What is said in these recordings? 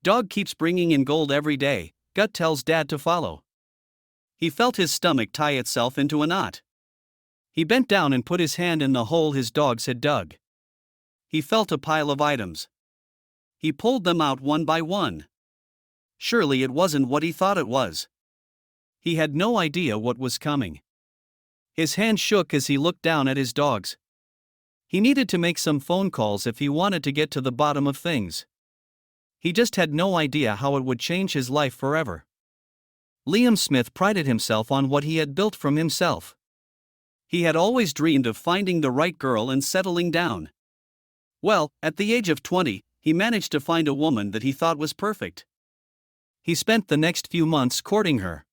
Dog keeps bringing in gold every day, gut tells Dad to follow. He felt his stomach tie itself into a knot. He bent down and put his hand in the hole his dogs had dug. He felt a pile of items. He pulled them out one by one. Surely it wasn't what he thought it was. He had no idea what was coming. His hand shook as he looked down at his dogs. He needed to make some phone calls if he wanted to get to the bottom of things. He just had no idea how it would change his life forever. Liam Smith prided himself on what he had built from himself. He had always dreamed of finding the right girl and settling down. Well, at the age of 20, he managed to find a woman that he thought was perfect. He spent the next few months courting her.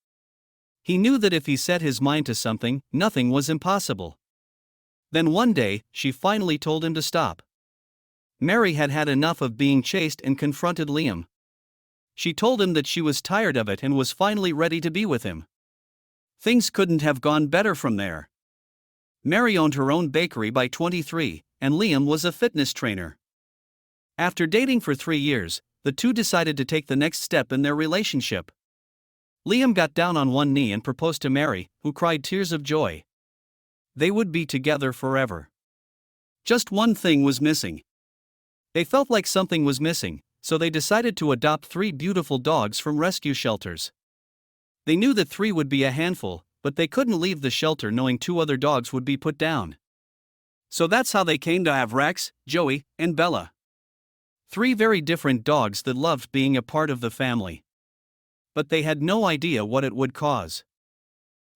He knew that if he set his mind to something, nothing was impossible. Then one day, she finally told him to stop. Mary had had enough of being chased and confronted Liam. She told him that she was tired of it and was finally ready to be with him. Things couldn't have gone better from there. Mary owned her own bakery by 23, and Liam was a fitness trainer. After dating for 3 years, the two decided to take the next step in their relationship. Liam got down on one knee and proposed to Mary, who cried tears of joy. They would be together forever. Just one thing was missing. They felt like something was missing, so they decided to adopt 3 beautiful dogs from rescue shelters. They knew that 3 would be a handful, but they couldn't leave the shelter knowing 2 other dogs would be put down. So that's how they came to have Rex, Joey, and Bella. 3 very different dogs that loved being a part of the family. But they had no idea what it would cause.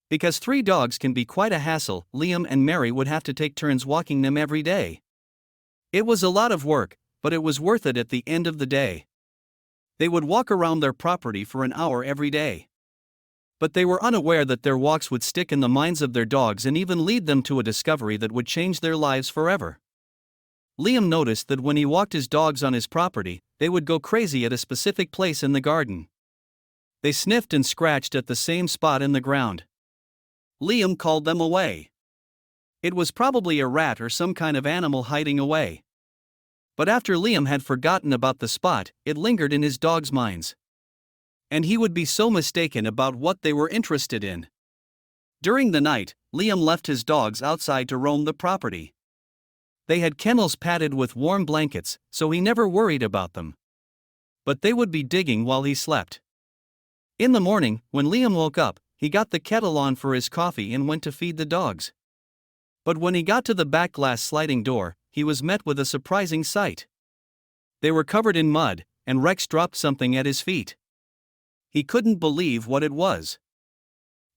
Because 3 dogs can be quite a hassle, Liam and Mary would have to take turns walking them every day. It was a lot of work, but it was worth it at the end of the day. They would walk around their property for an hour every day. But they were unaware that their walks would stick in the minds of their dogs and even lead them to a discovery that would change their lives forever. Liam noticed that when he walked his dogs on his property, they would go crazy at a specific place in the garden. They sniffed and scratched at the same spot in the ground. Liam called them away. It was probably a rat or some kind of animal hiding away. But after Liam had forgotten about the spot, it lingered in his dogs' minds. And he would be so mistaken about what they were interested in. During the night, Liam left his dogs outside to roam the property. They had kennels padded with warm blankets, so he never worried about them. But they would be digging while he slept. In the morning, when Liam woke up, he got the kettle on for his coffee and went to feed the dogs. But when he got to the back glass sliding door, he was met with a surprising sight. They were covered in mud, and Rex dropped something at his feet. He couldn't believe what it was.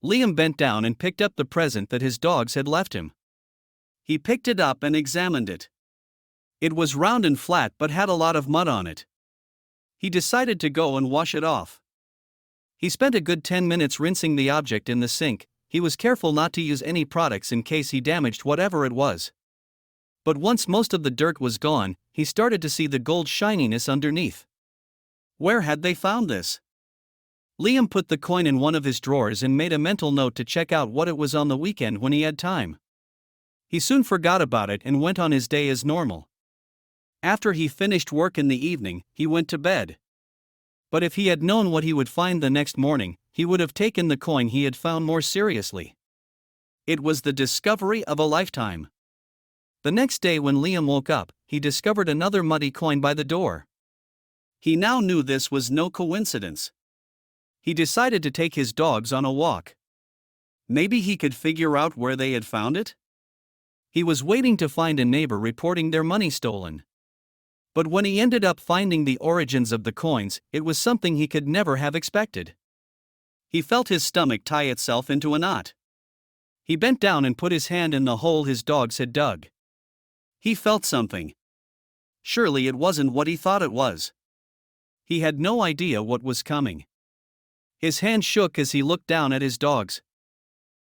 Liam bent down and picked up the present that his dogs had left him. He picked it up and examined it. It was round and flat but had a lot of mud on it. He decided to go and wash it off. He spent a good 10 minutes rinsing the object in the sink. He was careful not to use any products in case he damaged whatever it was. But once most of the dirt was gone, he started to see the gold shininess underneath. Where had they found this? Liam put the coin in one of his drawers and made a mental note to check out what it was on the weekend when he had time. He soon forgot about it and went on his day as normal. After he finished work in the evening, he went to bed. But if he had known what he would find the next morning, he would have taken the coin he had found more seriously. It was the discovery of a lifetime. The next day when Liam woke up, he discovered another muddy coin by the door. He now knew this was no coincidence. He decided to take his dogs on a walk. Maybe he could figure out where they had found it? He was waiting to find a neighbor reporting their money stolen. But when he ended up finding the origins of the coins, it was something he could never have expected. He felt his stomach tie itself into a knot. He bent down and put his hand in the hole his dogs had dug. He felt something. Surely it wasn't what he thought it was. He had no idea what was coming. His hand shook as he looked down at his dogs.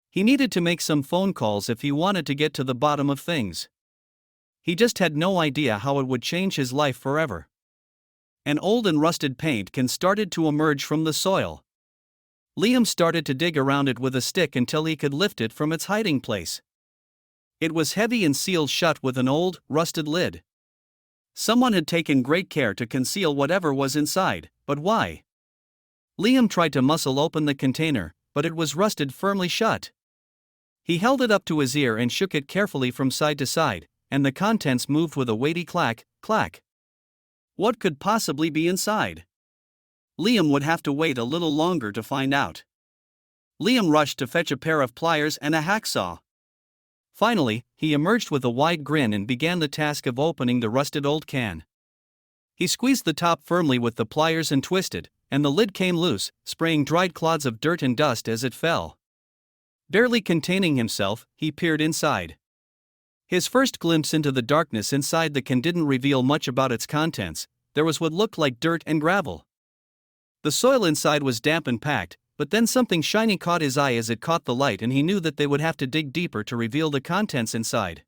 He needed to make some phone calls if he wanted to get to the bottom of things. He just had no idea how it would change his life forever. An old and rusted paint can started to emerge from the soil. Liam started to dig around it with a stick until he could lift it from its hiding place. It was heavy and sealed shut with an old, rusted lid. Someone had taken great care to conceal whatever was inside, But why? Liam tried to muscle open the container, but it was rusted firmly shut. He held it up to his ear and shook it carefully from side to side, and the contents moved with a weighty clack, clack. What could possibly be inside? Liam would have to wait a little longer to find out. Liam rushed to fetch a pair of pliers and a hacksaw. Finally, he emerged with a wide grin and began the task of opening the rusted old can. He squeezed the top firmly with the pliers and twisted, and the lid came loose, spraying dried clods of dirt and dust as it fell. Barely containing himself, he peered inside. His first glimpse into the darkness inside the can didn't reveal much about its contents. There was what looked like dirt and gravel. The soil inside was damp and packed, but then something shiny caught his eye as it caught the light, and he knew that they would have to dig deeper to reveal the contents inside.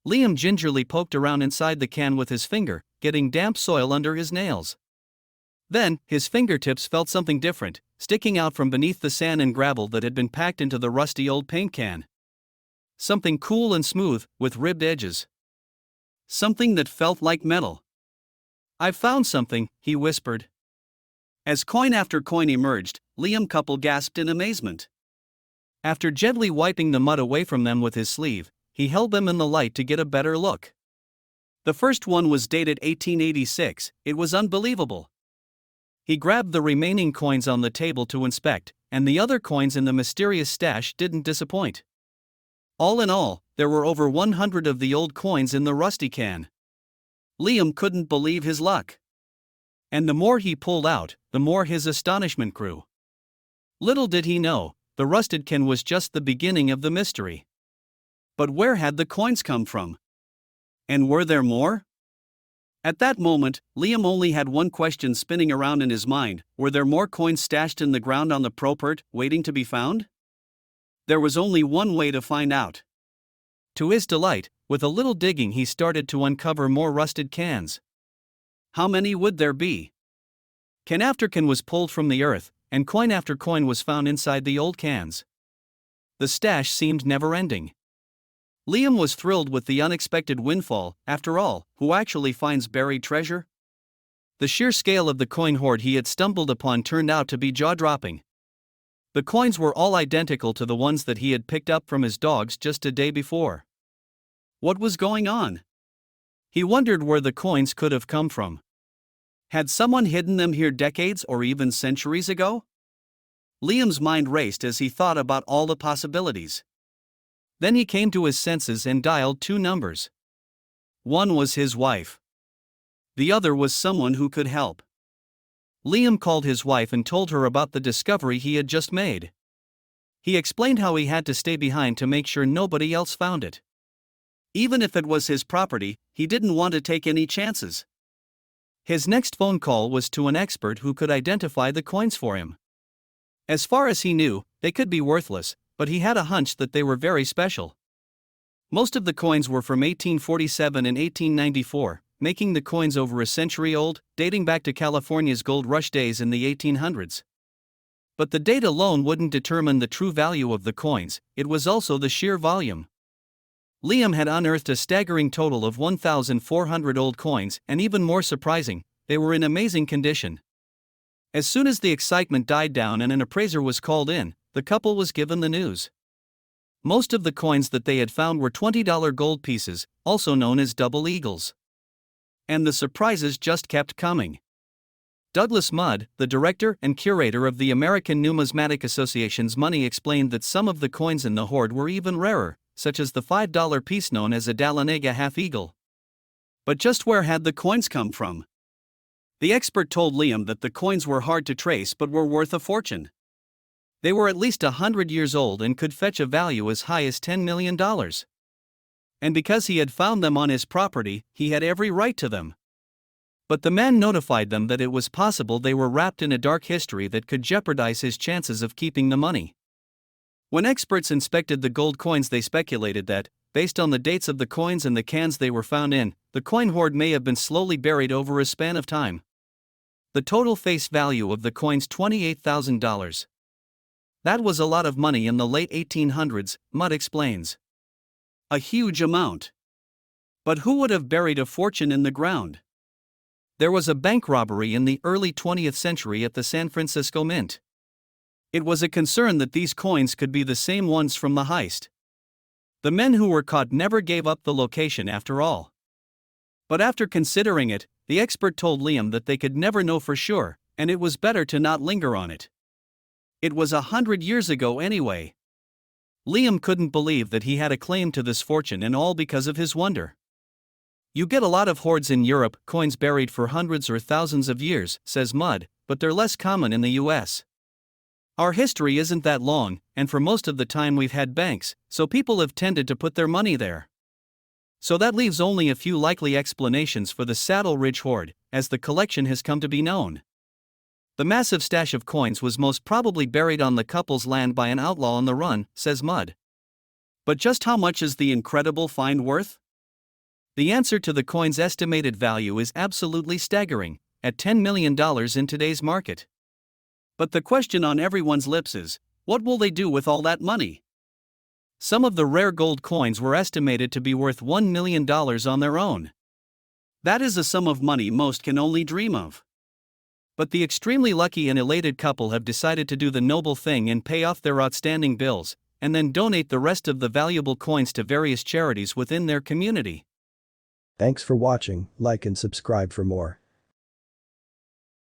Liam gingerly poked around inside the can with his finger, getting damp soil under his nails. Then, his fingertips felt something different, sticking out from beneath the sand and gravel that had been packed into the rusty old paint can. Something cool and smooth, with ribbed edges. Something that felt like metal. "I've found something," he whispered. As coin after coin emerged, Liam Couple gasped in amazement. After gently wiping the mud away from them with his sleeve, he held them in the light to get a better look. The first one was dated 1886, it was unbelievable. He grabbed the remaining coins on the table to inspect, and the other coins in the mysterious stash didn't disappoint. All in all, there were over 100 of the old coins in the rusty can. Liam couldn't believe his luck. And the more he pulled out, the more his astonishment grew. Little did he know, the rusted can was just the beginning of the mystery. But where had the coins come from? And were there more? At that moment, Liam only had one question spinning around in his mind: were there more coins stashed in the ground on the Propert, waiting to be found? There was only one way to find out. To his delight, with a little digging he started to uncover more rusted cans. How many would there be? Can after can was pulled from the earth, and coin after coin was found inside the old cans. The stash seemed never-ending. Liam was thrilled with the unexpected windfall. After all, who actually finds buried treasure? The sheer scale of the coin hoard he had stumbled upon turned out to be jaw-dropping. The coins were all identical to the ones that he had picked up from his dogs just a day before. What was going on? He wondered where the coins could have come from. Had someone hidden them here decades or even centuries ago? Liam's mind raced as he thought about all the possibilities. Then he came to his senses and dialed two numbers. One was his wife. The other was someone who could help. Liam called his wife and told her about the discovery he had just made. He explained how he had to stay behind to make sure nobody else found it. Even if it was his property, he didn't want to take any chances. His next phone call was to an expert who could identify the coins for him. As far as he knew, they could be worthless, but he had a hunch that they were very special. Most of the coins were from 1847 and 1894, making the coins over a century old, dating back to California's gold rush days in the 1800s. But the date alone wouldn't determine the true value of the coins, it was also the sheer volume. Liam had unearthed a staggering total of 1,400 old coins, and even more surprising, they were in amazing condition. As soon as the excitement died down and an appraiser was called in, the couple was given the news. Most of the coins that they had found were $20 gold pieces, also known as double eagles. And the surprises just kept coming. Douglas Mudd, the director and curator of the American Numismatic Association's money, explained that some of the coins in the hoard were even rarer, such as the $5 piece known as a Dahlonega half-eagle. But just where had the coins come from? The expert told Liam that the coins were hard to trace but were worth a fortune. They were at least 100 years old and could fetch a value as high as $10 million. And because he had found them on his property, he had every right to them. But the man notified them that it was possible they were wrapped in a dark history that could jeopardize his chances of keeping the money. When experts inspected the gold coins, they speculated that, based on the dates of the coins and the cans they were found in, the coin hoard may have been slowly buried over a span of time. The total face value of the coins, $28,000. That was a lot of money in the late 1800s, Mudd explains. A huge amount. But who would have buried a fortune in the ground? There was a bank robbery in the early 20th century at the San Francisco Mint. It was a concern that these coins could be the same ones from the heist. The men who were caught never gave up the location after all. But after considering it, the expert told Liam that they could never know for sure, and it was better to not linger on it. It was 100 years ago anyway. Liam couldn't believe that he had a claim to this fortune, and all because of his wonder. You get a lot of hoards in Europe, coins buried for hundreds or thousands of years, says Mudd, but they're less common in the US. Our history isn't that long, and for most of the time we've had banks, so people have tended to put their money there. So that leaves only a few likely explanations for the Saddle Ridge hoard, as the collection has come to be known. The massive stash of coins was most probably buried on the couple's land by an outlaw on the run, says Mudd. But just how much is the incredible find worth? The answer to the coin's estimated value is absolutely staggering, at $10 million in today's market. But the question on everyone's lips is, what will they do with all that money? Some of the rare gold coins were estimated to be worth $1 million on their own. That is a sum of money most can only dream of. But the extremely lucky and elated couple have decided to do the noble thing and pay off their outstanding bills, and then donate the rest of the valuable coins to various charities within their community. Thanks for watching, like and subscribe for more.